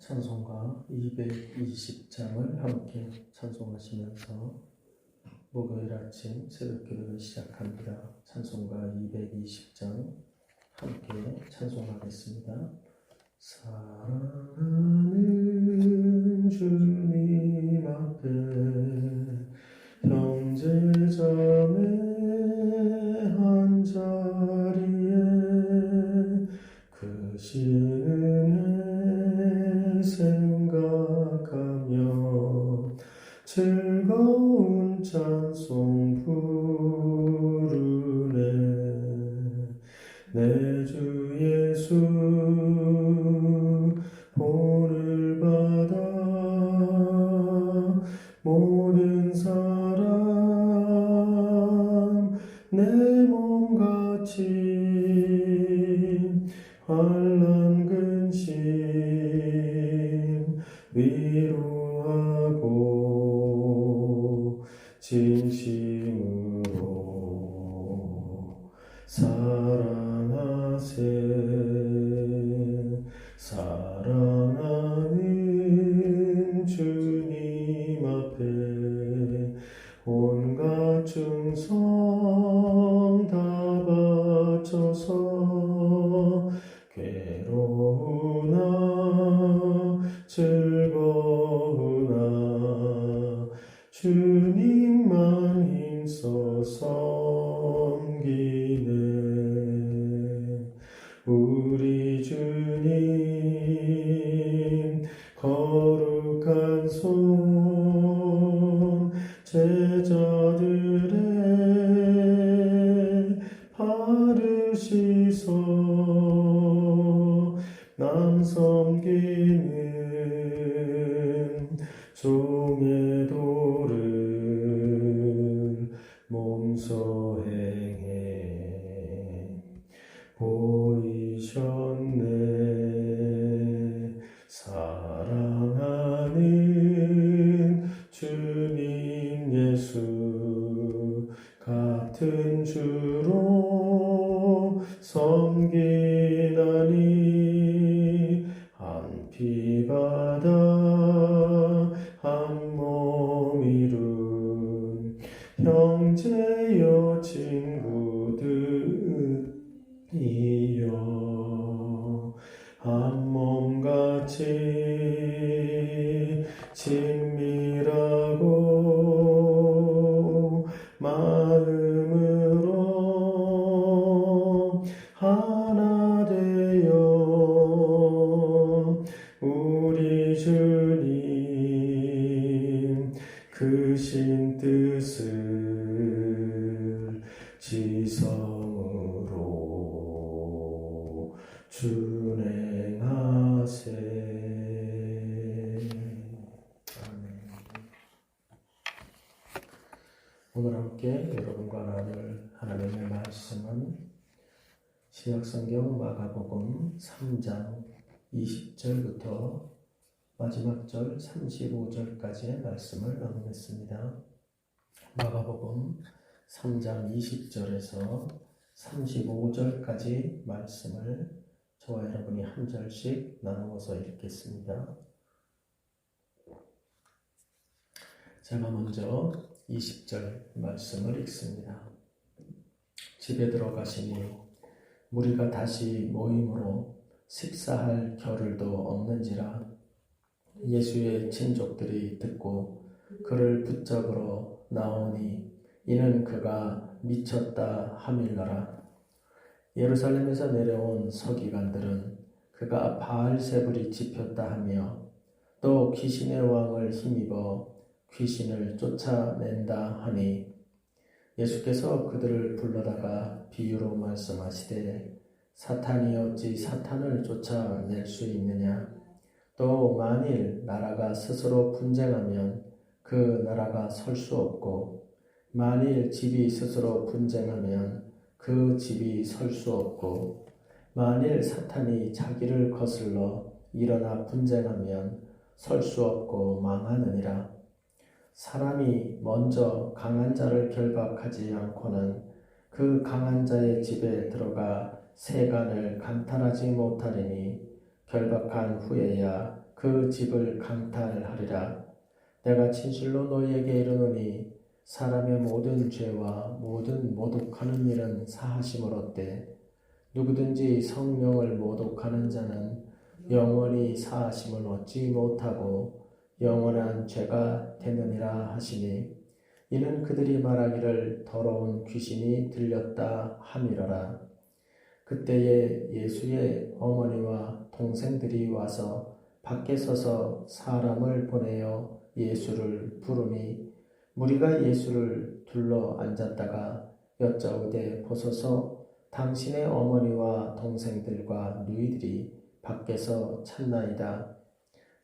찬송가 220장을 함께 찬송하시면서 목요일 아침 새벽기도를 시작합니다. 찬송가 220장 함께 찬송하겠습니다. 사랑하는 주님 앞에 형제자매 한 자리에 그 신은혜 생각하며 즐거운 찬송 부르네. 내 주 예수 본을 받아 모든 사람 내 몸같이 환난 근심 위로하고 진심으로 사랑하는 주님 앞에 온갖 충성 다 바쳐서 괴로우나 즐거우나 주님만 힘써 섬기네. 우리 주님 거룩한 손 제자들의 발을 씻어 남 섬기는 종의 도를 몸소 행해 보이셨네. 사랑하는 주님 예수 같은 주로 섬기나니 한 피 받아 한 몸 이룬 형제여 친구들이여 한 몸같이 친밀하고 마음으로 하나 되어 우리 주님 크신 뜻을 지성으로 준행하세. 아멘. 오늘 함께 여러분과 나눌 하나님의 말씀은 신약성경 마가복음 3장 20절부터 마지막 절 35절까지의 말씀을 나누겠습니다. 마가복음 3장 20절에서 35절까지 말씀을 저와 여러분이 한 절씩 나누어서 읽겠습니다. 제가 먼저 20절 말씀을 읽습니다. 집에 들어가시니 무리가 다시 모임으로 식사할 겨를도 없는지라 예수의 친족들이 듣고 그를 붙잡으러 나오니 이는 그가 미쳤다 하밀러라. 예루살렘에서 내려온 서기관들은 그가 바알세불이 집혔다 하며 또 귀신의 왕을 힘입어 귀신을 쫓아낸다 하니 예수께서 그들을 불러다가 비유로 말씀하시되 사탄이 어찌 사탄을 쫓아낼 수 있느냐. 또 만일 나라가 스스로 분쟁하면 그 나라가 설 수 없고 만일 집이 스스로 분쟁하면 그 집이 설 수 없고 만일 사탄이 자기를 거슬러 일어나 분쟁하면 설 수 없고 망하느니라. 사람이 먼저 강한 자를 결박하지 않고는 그 강한 자의 집에 들어가 세간을 강탈하지 못하리니 결박한 후에야 그 집을 강탈하리라. 내가 진실로 너희에게 이르노니 사람의 모든 죄와 모든 모독하는 일은 사하심을 얻되 누구든지 성령을 모독하는 자는 영원히 사하심을 얻지 못하고 영원한 죄가 되느니라 하시니 이는 그들이 말하기를 더러운 귀신이 들렸다 함이러라. 그때에 예수의 어머니와 동생들이 와서 밖에 서서 사람을 보내어 예수를 부르니 무리가 예수를 둘러 앉았다가 여짜오되 보소서 당신의 어머니와 동생들과 누이들이 밖에서 찾나이다.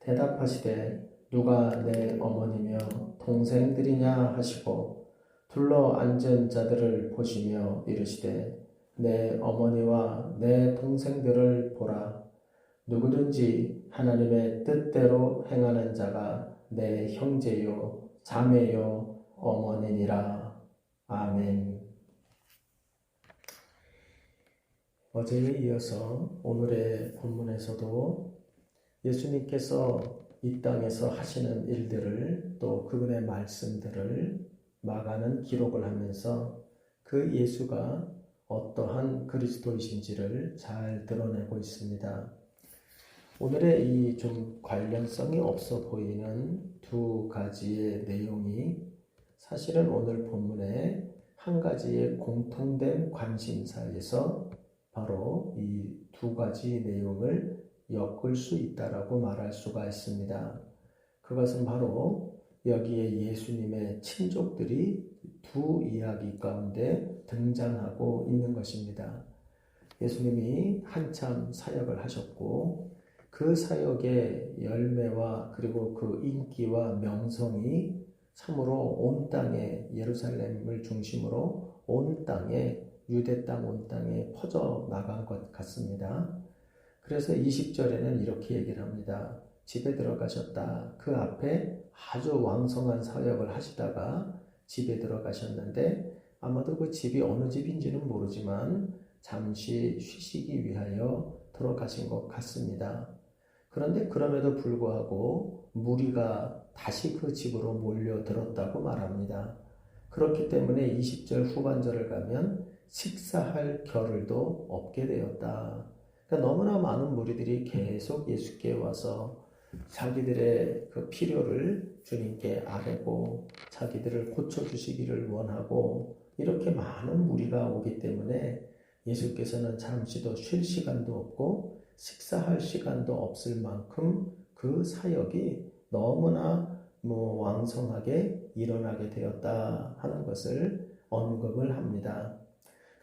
대답하시되 누가 내 어머니며 동생들이냐 하시고 둘러 앉은 자들을 보시며 이르시되 내 어머니와 내 동생들을 보라. 누구든지 하나님의 뜻대로 행하는 자가 내 형제요 자매요 어머니니라. 아멘. 어제에 이어서 오늘의 본문에서도 예수님께서 이 땅에서 하시는 일들을 또 그분의 말씀들을 마가는 기록을 하면서 그 예수가 어떠한 그리스도이신지를 잘 드러내고 있습니다. 오늘의 이 좀 관련성이 없어 보이는 두 가지의 내용이 사실은 오늘 본문에 한 가지의 공통된 관심사에서 바로 이 두 가지 내용을 엮을 수 있다라고 말할 수가 있습니다. 그것은 바로 여기에 예수님의 친족들이 두 이야기 가운데 등장하고 있는 것입니다. 예수님이 한참 사역을 하셨고 그 사역의 열매와 그리고 그 인기와 명성이 참으로 온 땅에 예루살렘을 중심으로 온 땅에 유대 땅 온 땅에 퍼져나간 것 같습니다. 그래서 20절에는 이렇게 얘기를 합니다. 집에 들어가셨다. 그 앞에 아주 왕성한 사역을 하시다가 집에 들어가셨는데 아마도 그 집이 어느 집인지는 모르지만 잠시 쉬시기 위하여 들어가신 것 같습니다. 그런데 그럼에도 불구하고 무리가 다시 그 집으로 몰려들었다고 말합니다. 그렇기 때문에 20절 후반절을 가면 식사할 겨를도 없게 되었다. 그러니까 너무나 많은 무리들이 계속 예수께 와서 자기들의 그 필요를 주님께 아뢰고 자기들을 고쳐주시기를 원하고 이렇게 많은 무리가 오기 때문에 예수께서는 잠시도 쉴 시간도 없고 식사할 시간도 없을 만큼 그 사역이 너무나 왕성하게 일어나게 되었다 하는 것을 언급을 합니다.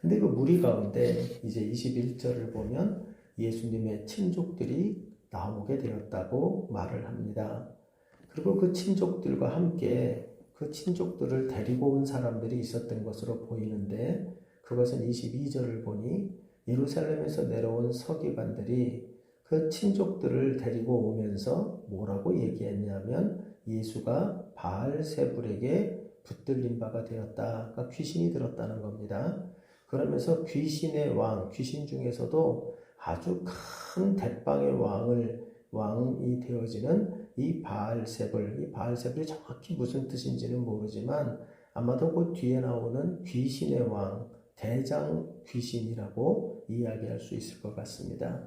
근데 그 무리 가운데 이제 21절을 보면 예수님의 친족들이 나오게 되었다고 말을 합니다. 그리고 그 친족들과 함께 그 친족들을 데리고 온 사람들이 있었던 것으로 보이는데 그것은 22절을 보니 예루살렘에서 내려온 서기관들이 그 친족들을 데리고 오면서 뭐라고 얘기했냐면 예수가 바알세불에게 붙들린 바가 되었다. 그러니까 귀신이 들었다는 겁니다. 그러면서 귀신의 왕, 귀신 중에서도 아주 큰 대빵의 왕이 되어지는 이 바알세불이 정확히 무슨 뜻인지는 모르지만 아마도 그 뒤에 나오는 귀신의 왕, 대장 귀신이라고 이야기할 수 있을 것 같습니다.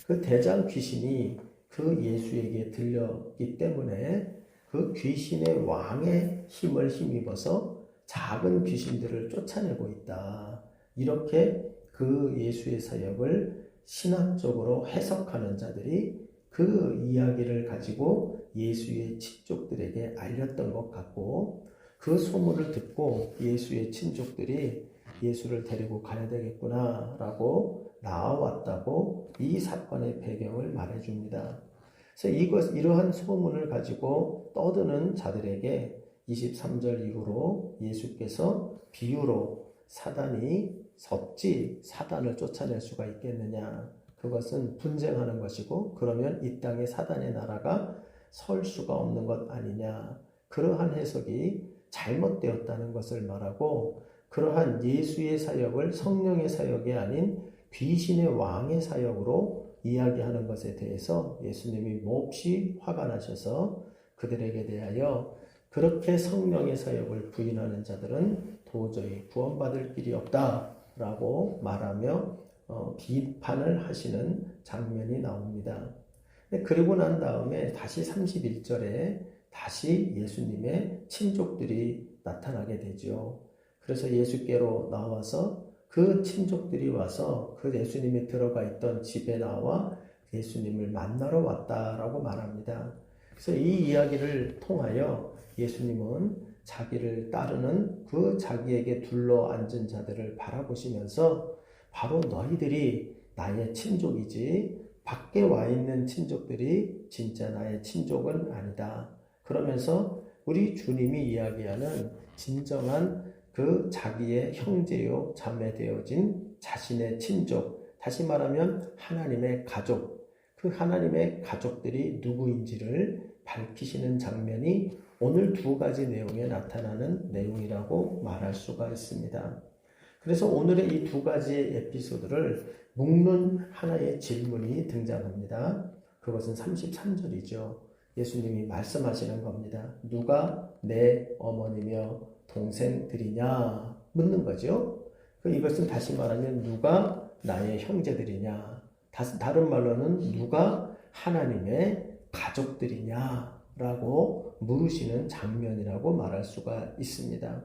그 대장 귀신이 그 예수에게 들렸기 때문에 그 귀신의 왕의 힘을 힘입어서 작은 귀신들을 쫓아내고 있다. 이렇게 그 예수의 사역을 신학적으로 해석하는 자들이 그 이야기를 가지고 예수의 친족들에게 알렸던 것 같고 그 소문을 듣고 예수의 친족들이 예수를 데리고 가야 되겠구나 라고 나와왔다고 이 사건의 배경을 말해줍니다. 그래서 이러한 소문을 가지고 떠드는 자들에게 23절 이후로 예수께서 비유로 사단이 어찌 사단을 쫓아낼 수가 있겠느냐. 그것은 분쟁하는 것이고 그러면 이 땅에 사단의 나라가 설 수가 없는 것 아니냐. 그러한 해석이 잘못되었다는 것을 말하고 그러한 예수의 사역을 성령의 사역이 아닌 귀신의 왕의 사역으로 이야기하는 것에 대해서 예수님이 몹시 화가 나셔서 그들에게 대하여 그렇게 성령의 사역을 부인하는 자들은 도저히 구원받을 길이 없다라고 말하며 비판을 하시는 장면이 나옵니다. 그리고 난 다음에 다시 31절에 다시 예수님의 친족들이 나타나게 되죠. 그래서 예수께로 나와서 그 친족들이 와서 그 예수님이 들어가 있던 집에 나와 예수님을 만나러 왔다라고 말합니다. 그래서 이 이야기를 통하여 예수님은 자기를 따르는 그 자기에게 둘러앉은 자들을 바라보시면서 바로 너희들이 나의 친족이지 밖에 와 있는 친족들이 진짜 나의 친족은 아니다. 그러면서 우리 주님이 이야기하는 진정한 그 자기의 형제요 자매 되어진 자신의 친족, 다시 말하면 하나님의 가족, 그 하나님의 가족들이 누구인지를 밝히시는 장면이 오늘 두 가지 내용에 나타나는 내용이라고 말할 수가 있습니다. 그래서 오늘의 이 두 가지의 에피소드를 묶는 하나의 질문이 등장합니다. 그것은 33절이죠. 예수님이 말씀하시는 겁니다. 누가 내 어머니며 동생들이냐 묻는 거죠. 이것은 다시 말하면 누가 나의 형제들이냐, 다른 말로는 누가 하나님의 가족들이냐라고 물으시는 장면이라고 말할 수가 있습니다.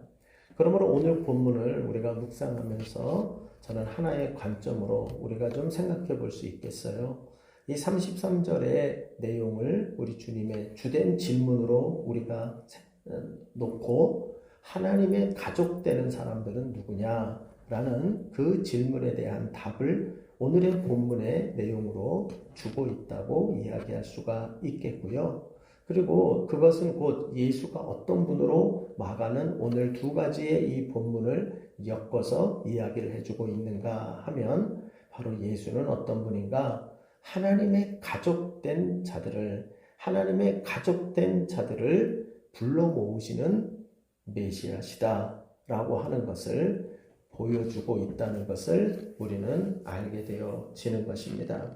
그러므로 오늘 본문을 우리가 묵상하면서 저는 하나의 관점으로 우리가 좀 생각해 볼 수 있겠어요. 이 33절의 내용을 우리 주님의 주된 질문으로 우리가 놓고 하나님의 가족 되는 사람들은 누구냐라는 그 질문에 대한 답을 오늘의 본문의 내용으로 주고 있다고 이야기할 수가 있겠고요. 그리고 그것은 곧 예수가 어떤 분으로 마가는 오늘 두 가지의 이 본문을 엮어서 이야기를 해주고 있는가 하면 바로 예수는 어떤 분인가? 하나님의 가족된 자들을 불러 모으시는 메시아시다라고 하는 것을 보여주고 있다는 것을 우리는 알게 되어지는 것입니다.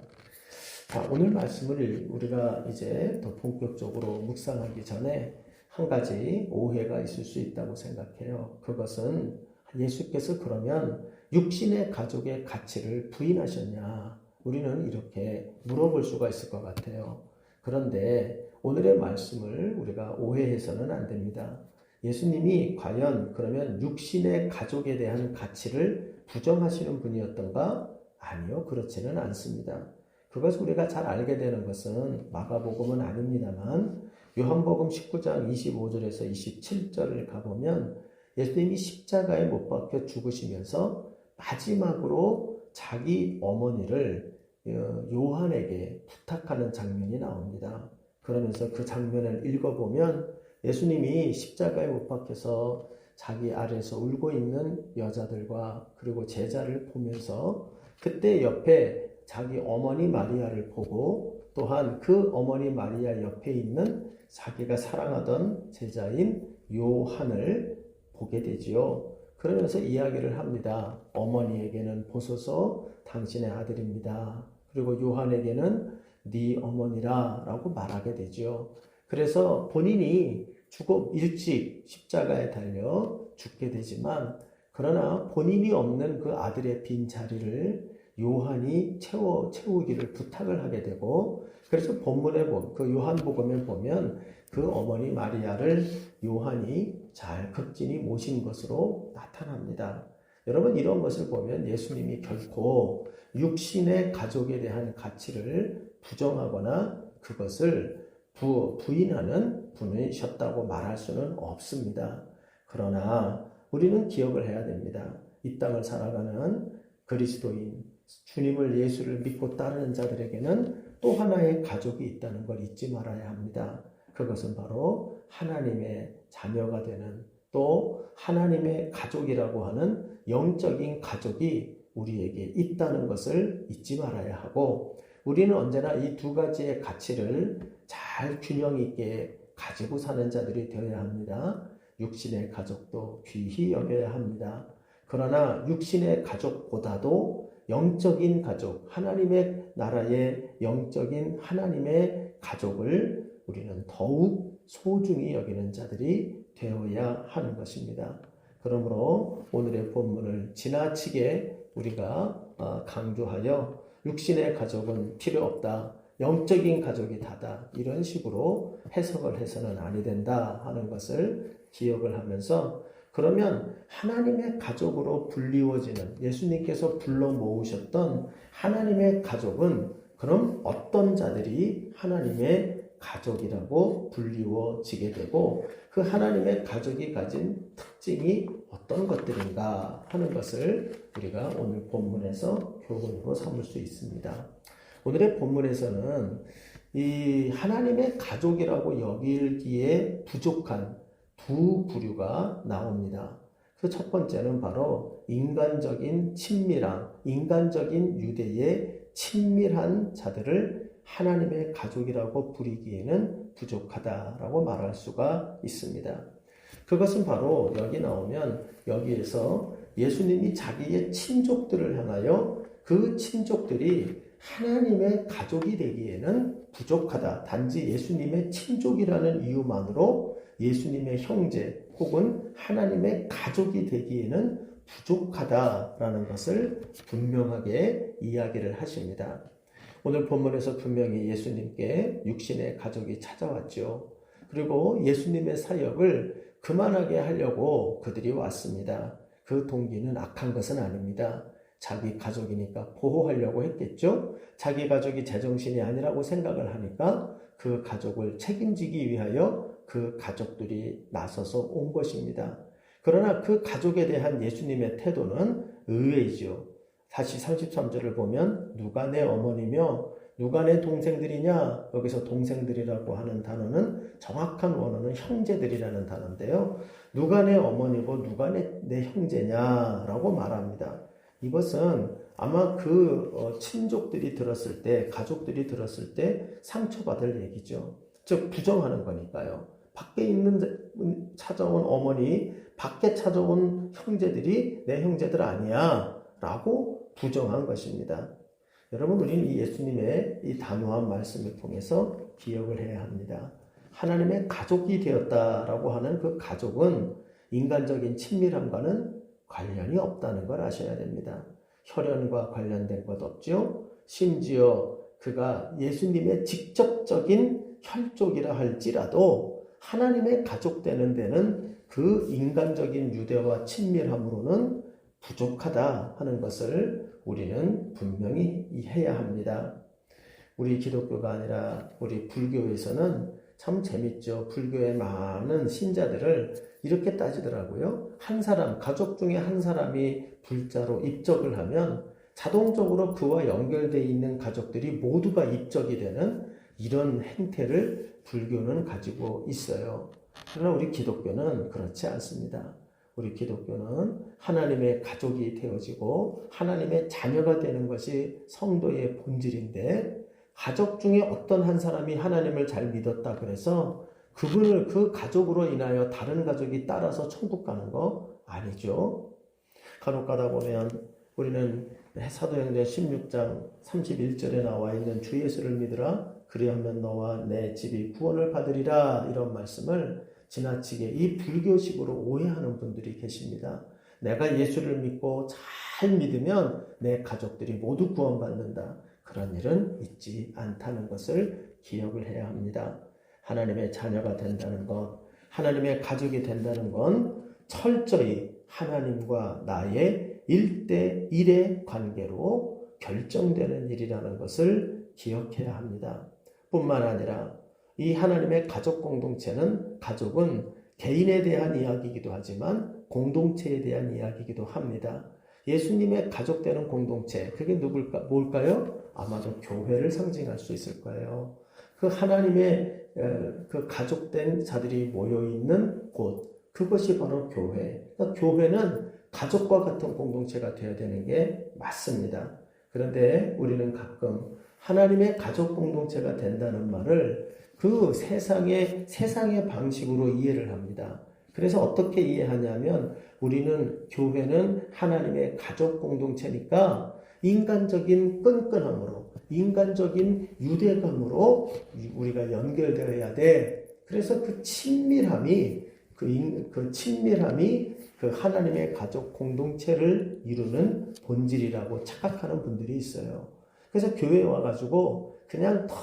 자, 오늘 말씀을 우리가 이제 더 본격적으로 묵상하기 전에 한 가지 오해가 있을 수 있다고 생각해요. 그것은 예수께서 그러면 육신의 가족의 가치를 부인하셨냐? 우리는 이렇게 물어볼 수가 있을 것 같아요. 그런데 오늘의 말씀을 우리가 오해해서는 안 됩니다. 예수님이 과연 그러면 육신의 가족에 대한 가치를 부정하시는 분이었던가? 아니요, 그렇지는 않습니다. 그것을 우리가 잘 알게 되는 것은 마가복음은 아닙니다만 요한복음 19장 25절에서 27절을 가보면 예수님이 십자가에 못 박혀 죽으시면서 마지막으로 자기 어머니를 요한에게 부탁하는 장면이 나옵니다. 그러면서 그 장면을 읽어보면 예수님이 십자가에 못 박혀서 자기 아래에서 울고 있는 여자들과 그리고 제자를 보면서 그때 옆에 자기 어머니 마리아를 보고 또한 그 어머니 마리아 옆에 있는 자기가 사랑하던 제자인 요한을 보게 되지요. 그러면서 이야기를 합니다. 어머니에게는 보소서 당신의 아들입니다. 그리고 요한에게는 네 어머니라 라고 말하게 되죠. 그래서 본인이 일찍 십자가에 달려 죽게 되지만 그러나 본인이 없는 그 아들의 빈 자리를 요한이 채우기를 부탁을 하게 되고 그래서 본문에 그 요한복음에 보면 그 어머니 마리아를 요한이 잘 극진히 모신 것으로 나타납니다. 여러분 이런 것을 보면 예수님이 결코 육신의 가족에 대한 가치를 부정하거나 그것을 부인하는 분이셨다고 말할 수는 없습니다. 그러나 우리는 기억을 해야 됩니다. 이 땅을 살아가는 그리스도인, 주님을 예수를 믿고 따르는 자들에게는 또 하나의 가족이 있다는 걸 잊지 말아야 합니다. 그것은 바로 하나님의 자녀가 되는 또 하나님의 가족이라고 하는 영적인 가족이 우리에게 있다는 것을 잊지 말아야 하고 우리는 언제나 이 두 가지의 가치를 잘 균형 있게 가지고 사는 자들이 되어야 합니다. 육신의 가족도 귀히 여겨야 합니다. 그러나 육신의 가족보다도 영적인 가족, 하나님의 나라의 영적인 하나님의 가족을 우리는 더욱 소중히 여기는 자들이 되어야 하는 것입니다. 그러므로 오늘의 본문을 지나치게 우리가 강조하여 육신의 가족은 필요 없다, 영적인 가족이 다다, 이런 식으로 해석을 해서는 아니 된다 하는 것을 기억을 하면서, 그러면 하나님의 가족으로 불리워지는, 예수님께서 불러 모으셨던 하나님의 가족은 그럼 어떤 자들이 하나님의 가족이라고 불리워지게 되고, 그 하나님의 가족이 가진 특징이 어떤 것들인가 하는 것을 우리가 오늘 본문에서 교훈으로 삼을 수 있습니다. 오늘의 본문에서는 이 하나님의 가족이라고 여기기에 부족한 두 부류가 나옵니다. 그 첫 번째는 바로 인간적인 친밀함, 인간적인 유대의 친밀한 자들을 하나님의 가족이라고 부리기에는 부족하다라고 말할 수가 있습니다. 그것은 바로 여기 나오면, 여기에서 예수님이 자기의 친족들을 향하여 그 친족들이 하나님의 가족이 되기에는 부족하다, 단지 예수님의 친족이라는 이유만으로 예수님의 형제 혹은 하나님의 가족이 되기에는 부족하다라는 것을 분명하게 이야기를 하십니다. 오늘 본문에서 분명히 예수님께 육신의 가족이 찾아왔죠. 그리고 예수님의 사역을 그만하게 하려고 그들이 왔습니다. 그 동기는 악한 것은 아닙니다. 자기 가족이니까 보호하려고 했겠죠. 자기 가족이 제정신이 아니라고 생각을 하니까 그 가족을 책임지기 위하여 그 가족들이 나서서 온 것입니다. 그러나 그 가족에 대한 예수님의 태도는 의외이죠. 다시 33절을 보면 누가 내 어머니며 누가 내 동생들이냐, 여기서 동생들이라고 하는 단어는 정확한 원어는 형제들이라는 단어인데요. 누가 내 어머니고 누가 내 형제냐라고 말합니다. 이것은 아마 그 친족들이 들었을 때, 가족들이 들었을 때 상처받을 얘기죠. 즉 부정하는 거니까요. 밖에 있는 찾아온 어머니, 밖에 찾아온 형제들이 내 형제들 아니야 라고 부정한 것입니다. 여러분, 우리는 이 예수님의 이 단호한 말씀을 통해서 기억을 해야 합니다. 하나님의 가족이 되었다라고 하는 그 가족은 인간적인 친밀함과는 관련이 없다는 걸 아셔야 됩니다. 혈연과 관련된 것 없죠. 심지어 그가 예수님의 직접적인 혈족이라 할지라도 하나님의 가족 되는 데는 그 인간적인 유대와 친밀함으로는 부족하다 하는 것을 우리는 분명히 해야 합니다. 우리 기독교가 아니라 우리 불교에서는 참 재밌죠. 불교의 많은 신자들을 이렇게 따지더라고요. 한 사람, 가족 중에 한 사람이 불자로 입적을 하면 자동적으로 그와 연결되어 있는 가족들이 모두가 입적이 되는 이런 행태를 불교는 가지고 있어요. 그러나 우리 기독교는 그렇지 않습니다. 우리 기독교는 하나님의 가족이 되어지고 하나님의 자녀가 되는 것이 성도의 본질인데, 가족 중에 어떤 한 사람이 하나님을 잘 믿었다 그래서 그분을 그 가족으로 인하여 다른 가족이 따라서 천국 가는 거 아니죠. 간혹 가다 보면 우리는 사도행전 16장 31절에 나와 있는 주 예수를 믿으라 그리하면 너와 내 집이 구원을 받으리라, 이런 말씀을 지나치게 이 불교식으로 오해하는 분들이 계십니다. 내가 예수를 믿고 잘 믿으면 내 가족들이 모두 구원받는다. 그런 일은 있지 않다는 것을 기억을 해야 합니다. 하나님의 자녀가 된다는 것, 하나님의 가족이 된다는 건 철저히 하나님과 나의 1대1의 관계로 결정되는 일이라는 것을 기억해야 합니다. 뿐만 아니라 이 하나님의 가족 공동체는, 가족은 개인에 대한 이야기이기도 하지만 공동체에 대한 이야기이기도 합니다. 예수님의 가족되는 공동체, 그게 뭘까요? 아마도 교회를 상징할 수 있을 거예요. 그 하나님의 그 가족된 자들이 모여있는 곳, 그것이 바로 교회. 그러니까 교회는 가족과 같은 공동체가 되어야 되는 게 맞습니다. 그런데 우리는 가끔 하나님의 가족 공동체가 된다는 말을 그 세상의 방식으로 이해를 합니다. 그래서 어떻게 이해하냐면, 우리는 교회는 하나님의 가족 공동체니까 인간적인 끈끈함으로, 인간적인 유대감으로 우리가 연결되어야 돼. 그래서 그 친밀함이 그 하나님의 가족 공동체를 이루는 본질이라고 착각하는 분들이 있어요. 그래서 교회에 와가지고 그냥 더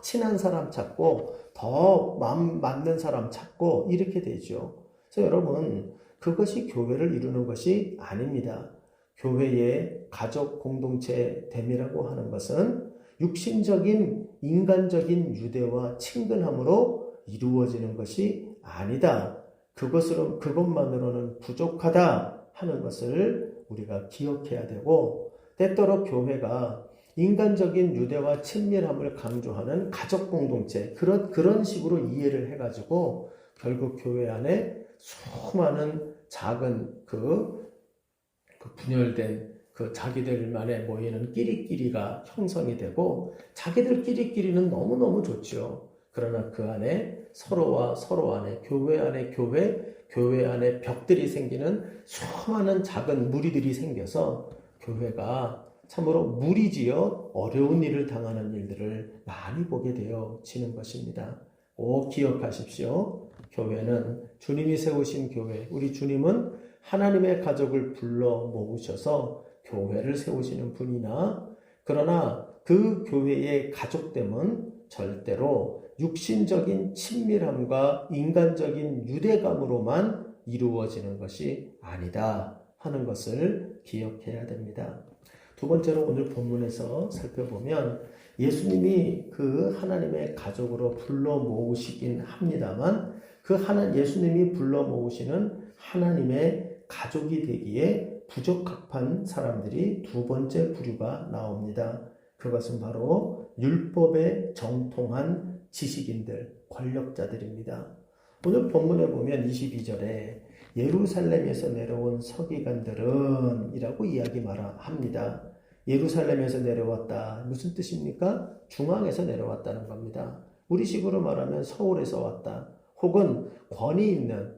친한 사람 찾고 더 마음 맞는 사람 찾고 이렇게 되죠. 그래서 여러분, 그것이 교회를 이루는 것이 아닙니다. 교회의 가족 공동체 됨이라고 하는 것은 육신적인 인간적인 유대와 친근함으로 이루어지는 것이 아니다. 그것만으로는 부족하다 하는 것을 우리가 기억해야 되고, 때때로 교회가 인간적인 유대와 친밀함을 강조하는 가족 공동체, 그런 식으로 이해를 해가지고 결국 교회 안에 수많은 작은 분열된 자기들만에 모이는 끼리끼리가 형성이 되고, 자기들끼리는 너무너무 좋죠. 그러나 그 안에 서로 안에 교회 안에 벽들이 생기는 수많은 작은 무리들이 생겨서 교회가 참으로 무리지어 어려운 일을 당하는 일들을 많이 보게 되어지는 것입니다. 꼭 기억하십시오. 교회는 주님이 세우신 교회, 우리 주님은 하나님의 가족을 불러 모으셔서 교회를 세우시는 분이나, 그러나 그 교회의 가족됨은 절대로 육신적인 친밀함과 인간적인 유대감으로만 이루어지는 것이 아니다 하는 것을 기억해야 됩니다. 두 번째로 오늘 본문에서 살펴보면 예수님이 그 하나님의 가족으로 불러 모으시긴 합니다만, 예수님이 불러 모으시는 하나님의 가족이 되기에 부적합한 사람들이 두 번째 부류가 나옵니다. 그것은 바로 율법에 정통한 지식인들, 권력자들입니다. 오늘 본문에 보면 22절에 예루살렘에서 내려온 서기관들은 이라고 합니다. 예루살렘에서 내려왔다. 무슨 뜻입니까? 중앙에서 내려왔다는 겁니다. 우리식으로 말하면 서울에서 왔다. 혹은 권위 있는,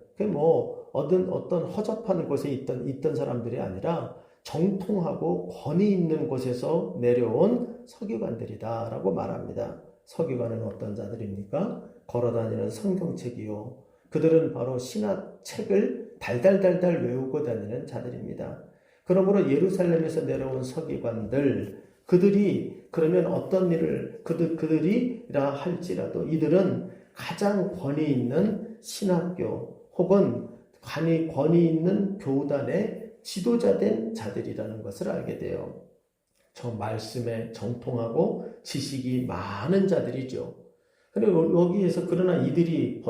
어떤 허접한 곳에 있던 사람들이 아니라 정통하고 권위 있는 곳에서 내려온 서기관들이다 라고 말합니다. 서기관은 어떤 자들입니까? 걸어다니는 성경책이요. 그들은 바로 신학책을 달달달달 외우고 다니는 자들입니다. 그러므로 예루살렘에서 내려온 서기관들, 그들이 그러면 어떤 일을 그들이라 할지라도 이들은 가장 권위 있는 신학교 혹은 권위 있는 교단의 지도자된 자들이라는 것을 알게 돼요. 저 말씀에 정통하고 지식이 많은 자들이죠. 그리고 여기에서 그러나 이들이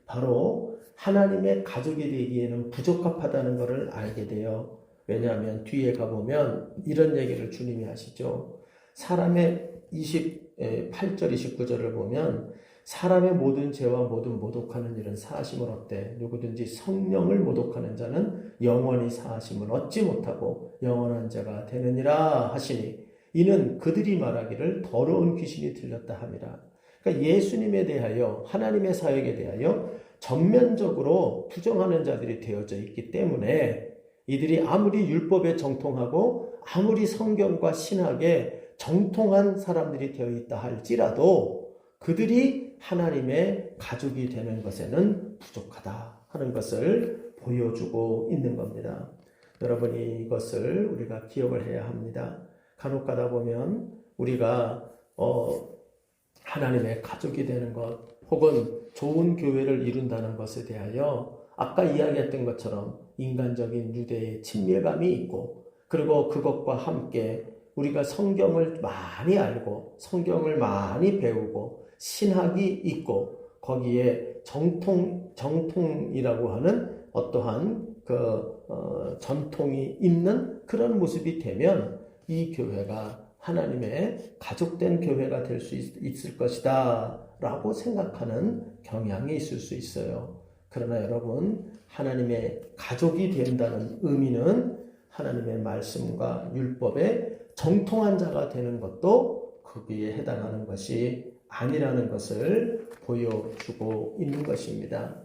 바로 하나님의 가족이 되기에는 부적합하다는 것을 알게 돼요. 왜냐하면 뒤에 가보면 이런 얘기를 주님이 하시죠. 사람의 28절 29절을 보면 사람의 모든 죄와 모든 모독하는 일은 사하심을 얻되 누구든지 성령을 모독하는 자는 영원히 사하심을 얻지 못하고 영원한 자가 되느니라 하시니, 이는 그들이 말하기를 더러운 귀신이 들렸다 함이라. 그러니까 예수님에 대하여, 하나님의 사역에 대하여 전면적으로 부정하는 자들이 되어져 있기 때문에 이들이 아무리 율법에 정통하고 아무리 성경과 신학에 정통한 사람들이 되어 있다 할지라도 그들이 하나님의 가족이 되는 것에는 부족하다 하는 것을 보여주고 있는 겁니다. 여러분이 이것을 우리가 기억을 해야 합니다. 간혹 가다 보면 우리가 하나님의 가족이 되는 것 혹은 좋은 교회를 이룬다는 것에 대하여 아까 이야기했던 것처럼 인간적인 유대의 친밀감이 있고, 그리고 그것과 함께 우리가 성경을 많이 알고 성경을 많이 배우고 신학이 있고 거기에 정통이라고 하는 어떠한 전통이 있는 그런 모습이 되면 이 교회가 하나님의 가족된 교회가 될 수 있을 것이다 라고 생각하는 경향이 있을 수 있어요. 그러나 여러분, 하나님의 가족이 된다는 의미는 하나님의 말씀과 율법에 정통한 자가 되는 것도 거기에 해당하는 것이 아니라는 것을 보여주고 있는 것입니다.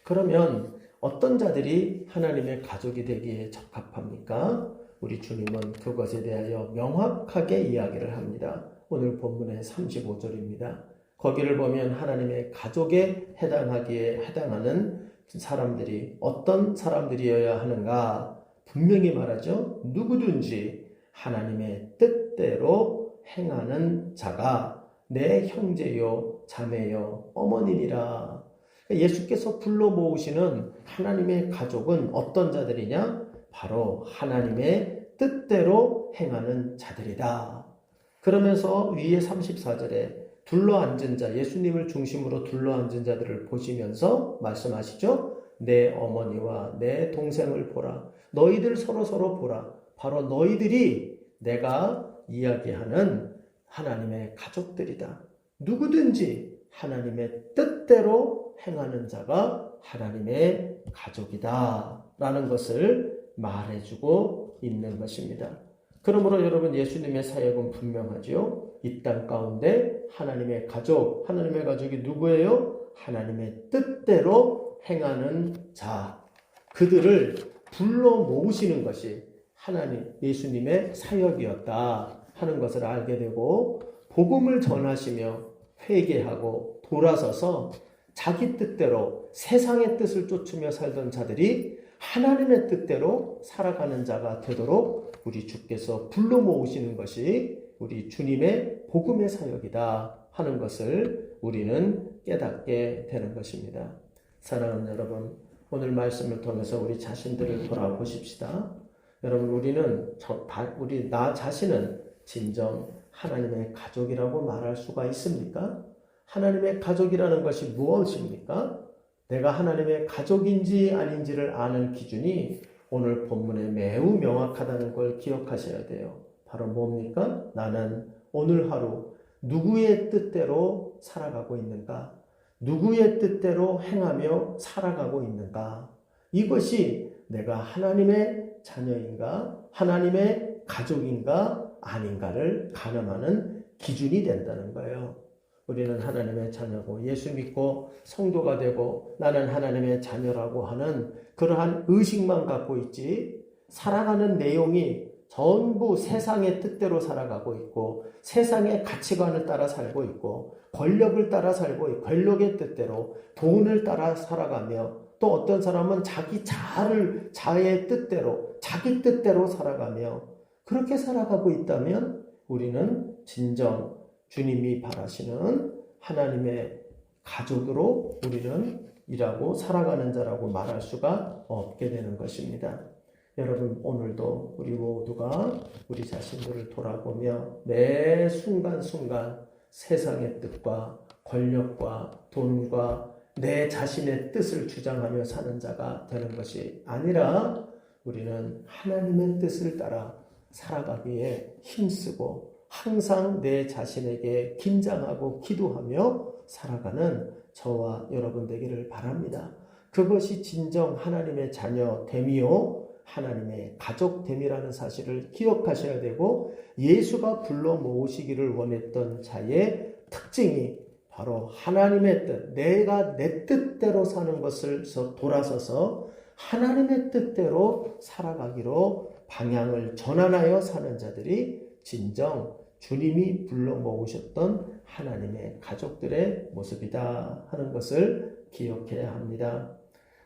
그러면 어떤 자들이 하나님의 가족이 되기에 적합합니까? 우리 주님은 그것에 대하여 명확하게 이야기를 합니다. 오늘 본문의 35절입니다. 거기를 보면 하나님의 가족에 해당하는 사람들이 어떤 사람들이어야 하는가 분명히 말하죠. 누구든지 하나님의 뜻대로 행하는 자가 내 형제요 자매요 어머니니라. 예수께서 불러 모으시는 하나님의 가족은 어떤 자들이냐? 바로 하나님의 뜻대로 행하는 자들이다. 그러면서 위에 34절에 둘러앉은 자, 예수님을 중심으로 둘러앉은 자들을 보시면서 말씀하시죠. 내 어머니와 내 동생을 보라. 너희들 서로 보라. 바로 너희들이 내가 이야기하는 하나님의 가족들이다. 누구든지 하나님의 뜻대로 행하는 자가 하나님의 가족이다 라는 것을 말해주고 있는 것입니다. 그러므로 여러분 예수님의 사역은 분명하지요. 이 땅 가운데 하나님의 가족이 누구예요? 하나님의 뜻대로 행하는 자, 그들을 불러 모으시는 것이 예수님의 사역이었다 하는 것을 알게 되고, 복음을 전하시며 회개하고 돌아서서 자기 뜻대로 세상의 뜻을 쫓으며 살던 자들이 하나님의 뜻대로 살아가는 자가 되도록 우리 주께서 불러 모으시는 것이 우리 주님의 복음의 사역이다 하는 것을 우리는 깨닫게 되는 것입니다. 사랑하는 여러분, 오늘 말씀을 통해서 우리 자신들을 돌아보십시다. 여러분, 나 자신은 진정 하나님의 가족이라고 말할 수가 있습니까? 하나님의 가족이라는 것이 무엇입니까? 내가 하나님의 가족인지 아닌지를 아는 기준이 오늘 본문에 매우 명확하다는 걸 기억하셔야 돼요. 바로 뭡니까? 나는 오늘 하루 누구의 뜻대로 살아가고 있는가? 누구의 뜻대로 행하며 살아가고 있는가? 이것이 내가 하나님의 자녀인가? 하나님의 가족인가? 아닌가를 가늠하는 기준이 된다는 거예요. 우리는 하나님의 자녀고 예수 믿고 성도가 되고 나는 하나님의 자녀라고 하는 그러한 의식만 갖고 있지, 살아가는 내용이 전부 세상의 뜻대로 살아가고 있고 세상의 가치관을 따라 살고 있고 권력을 따라 살고 있고 권력의 뜻대로 돈을 따라 살아가며, 또 어떤 사람은 자의 뜻대로 자기 뜻대로 살아가며 그렇게 살아가고 있다면 우리는 진정 주님이 바라시는 하나님의 가족으로 우리는 일하고 살아가는 자라고 말할 수가 없게 되는 것입니다. 여러분, 오늘도 우리 모두가 우리 자신들을 돌아보며 매 순간순간 세상의 뜻과 권력과 돈과 내 자신의 뜻을 주장하며 사는 자가 되는 것이 아니라 우리는 하나님의 뜻을 따라 살아가기에 힘쓰고 항상 내 자신에게 긴장하고 기도하며 살아가는 저와 여러분 되기를 바랍니다. 그것이 진정 하나님의 자녀됨이요 하나님의 가족됨이라는 사실을 기억하셔야 되고, 예수가 불러 모으시기를 원했던 자의 특징이 바로 하나님의 뜻, 내가 내 뜻대로 사는 것을 돌아서서 하나님의 뜻대로 살아가기로 방향을 전환하여 사는 자들이 진정 주님이 불러 모으셨던 하나님의 가족들의 모습이다 하는 것을 기억해야 합니다.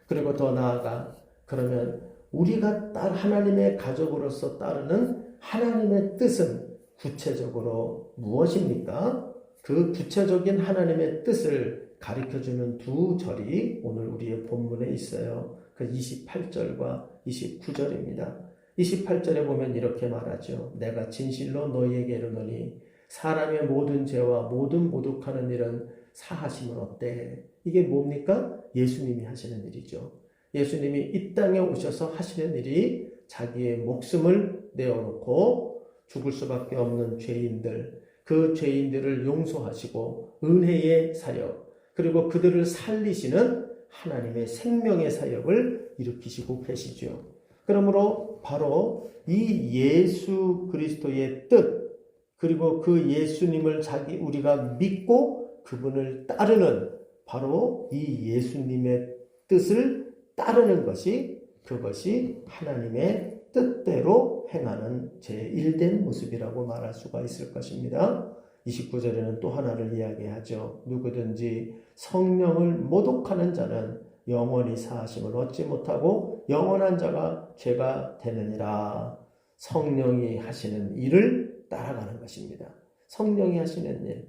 그리고 더 나아가, 그러면 우리가 하나님의 가족으로서 따르는 하나님의 뜻은 구체적으로 무엇입니까? 그 구체적인 하나님의 뜻을 가르쳐주는 두 절이 오늘 우리의 본문에 있어요. 그 28절과 29절입니다. 28절에 보면 이렇게 말하죠. 내가 진실로 너희에게 이르노니 사람의 모든 죄와 모든 모독하는 일은 사하심은 없대. 이게 뭡니까? 예수님이 하시는 일이죠. 예수님이 이 땅에 오셔서 하시는 일이 자기의 목숨을 내어놓고 죽을 수밖에 없는 죄인들, 그 죄인들을 용서하시고 은혜의 사역, 그리고 그들을 살리시는 하나님의 생명의 사역을 일으키시고 계시죠. 그러므로 바로 이 예수 그리스도의 뜻, 그리고 그 예수님을 우리가 믿고 그분을 따르는 바로 이 예수님의 뜻을 따르는 것이, 그것이 하나님의 뜻대로 행하는 제1된 모습이라고 말할 수가 있을 것입니다. 29절에는 또 하나를 이야기하죠. 누구든지 성령을 모독하는 자는 영원히 사하심을 얻지 못하고 영원한 자가 죄가 되느니라. 성령이 하시는 일을 따라가는 것입니다. 성령이 하시는 일.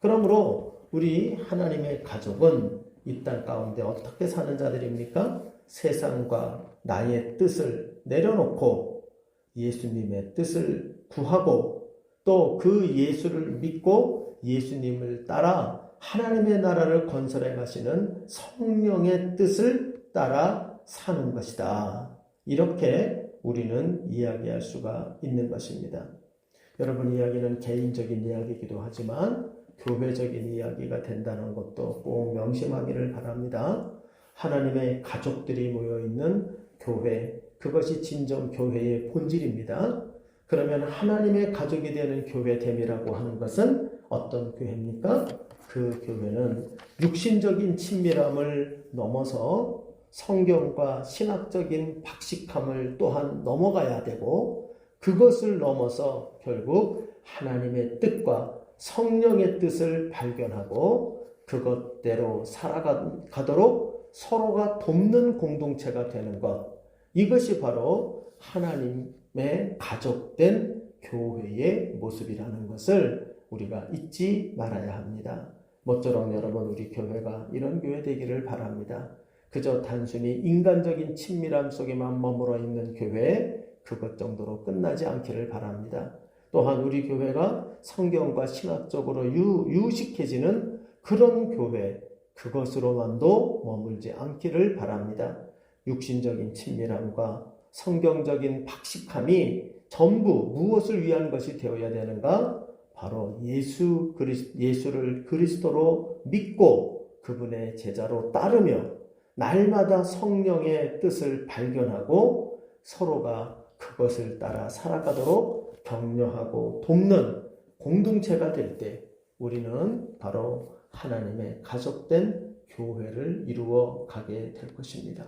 그러므로 우리 하나님의 가족은 이 땅 가운데 어떻게 사는 자들입니까? 세상과 나의 뜻을 내려놓고 예수님의 뜻을 구하고 또 그 예수를 믿고 예수님을 따라 하나님의 나라를 건설해 가시는 성령의 뜻을 따라 사는 것이다. 이렇게 우리는 이야기할 수가 있는 것입니다. 여러분, 이야기는 개인적인 이야기이기도 하지만 교회적인 이야기가 된다는 것도 꼭 명심하기를 바랍니다. 하나님의 가족들이 모여있는 교회, 그것이 진정 교회의 본질입니다. 그러면 하나님의 가족이 되는 교회됨이라고 하는 것은 어떤 교회입니까? 그 교회는 육신적인 친밀함을 넘어서 성경과 신학적인 박식함을 또한 넘어가야 되고 그것을 넘어서 결국 하나님의 뜻과 성령의 뜻을 발견하고 그것대로 살아가도록 서로가 돕는 공동체가 되는 것, 이것이 바로 하나님의 가족된 교회의 모습이라는 것을 우리가 잊지 말아야 합니다. 모쪼록 여러분, 우리 교회가 이런 교회 되기를 바랍니다. 그저 단순히 인간적인 친밀함 속에만 머물러 있는 교회, 그것 정도로 끝나지 않기를 바랍니다. 또한 우리 교회가 성경과 신학적으로 유식해지는 그런 교회, 그것으로만도 머물지 않기를 바랍니다. 육신적인 친밀함과 성경적인 박식함이 전부 무엇을 위한 것이 되어야 되는가? 바로 예수를 그리스도로 믿고 그분의 제자로 따르며 날마다 성령의 뜻을 발견하고 서로가 그것을 따라 살아가도록 격려하고 돕는 공동체가 될 때 우리는 바로 하나님의 가족된 교회를 이루어 가게 될 것입니다.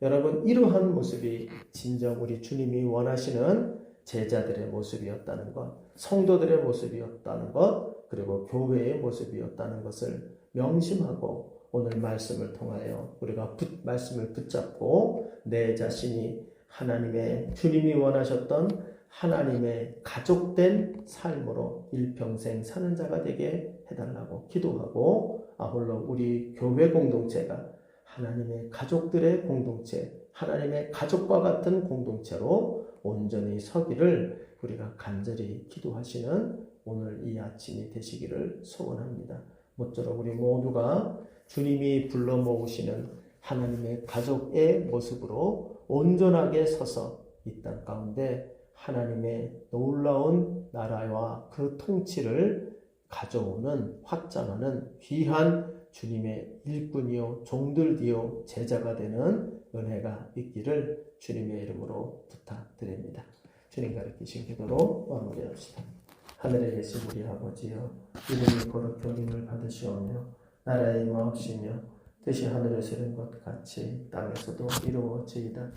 여러분, 이러한 모습이 진정 우리 주님이 원하시는 제자들의 모습이었다는 것, 성도들의 모습이었다는 것, 그리고 교회의 모습이었다는 것을 명심하고 오늘 말씀을 통하여 우리가 말씀을 붙잡고 내 자신이 하나님의 주님이 원하셨던 하나님의 가족된 삶으로 일평생 사는 자가 되게 해달라고 기도하고 아울러 우리 교회 공동체가 하나님의 가족들의 공동체, 하나님의 가족과 같은 공동체로 온전히 서기를 우리가 간절히 기도하시는 오늘 이 아침이 되시기를 소원합니다. 모쪼록 우리 모두가 주님이 불러 모으시는 하나님의 가족의 모습으로 온전하게 서서 이 땅 가운데 하나님의 놀라운 나라와 그 통치를 가져오는 확장하는 귀한 주님의 일꾼이요 종들이요 제자가 되는 은혜가 있기를 주님의 이름으로 부탁드립니다. 주님 가르치신 기도로 마무리합시다. 하늘에 계신 우리 아버지여, 이름이 거룩히 여김을 받으시오며 나라의 임하옵시며 뜻이 하늘에서 이룬 것 같이 땅에서도 이루어지이다.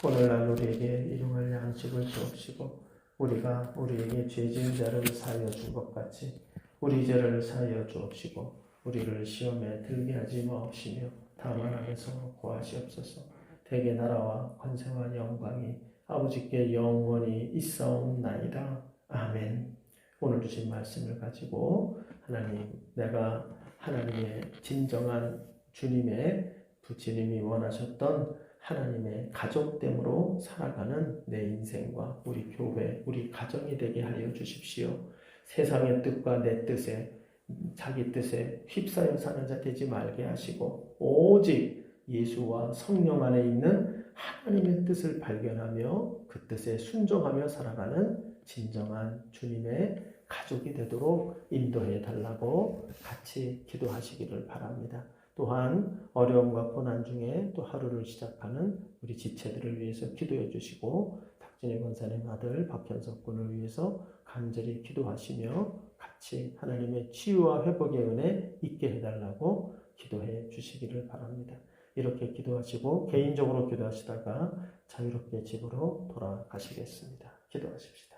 오늘날 우리에게 일용할 양식을 주옵시고 우리가 우리에게 죄 지은 자를 사하여 준 것 같이 우리 죄를 사하여 주옵시고 우리를 시험에 들게 하지 마옵시며 다만 악에서 구하시옵소서. 대개 나라와 권세와 영광이 아버지께 영원히 있사옵나이다. 아멘. 오늘 주신 말씀을 가지고 하나님, 내가 하나님의 진정한 주님이 원하셨던 하나님의 가족됨으로 살아가는 내 인생과 우리 교회, 우리 가정이 되게 하여 주십시오. 세상의 뜻과 내 뜻에, 자기 뜻에 휩싸여 사는 자 되지 말게 하시고 오직 예수와 성령 안에 있는 하나님의 뜻을 발견하며 그 뜻에 순종하며 살아가는 진정한 주님의 가족이 되도록 인도해 달라고 같이 기도하시기를 바랍니다. 또한 어려움과 고난 중에 또 하루를 시작하는 우리 지체들을 위해서 기도해 주시고 탁진희 권사님 아들 박현석 군을 위해서 간절히 기도하시며 같이 하나님의 치유와 회복의 은혜 있게 해달라고 기도해 주시기를 바랍니다. 이렇게 기도하시고 개인적으로 기도하시다가 자유롭게 집으로 돌아가시겠습니다. 기도하십시다.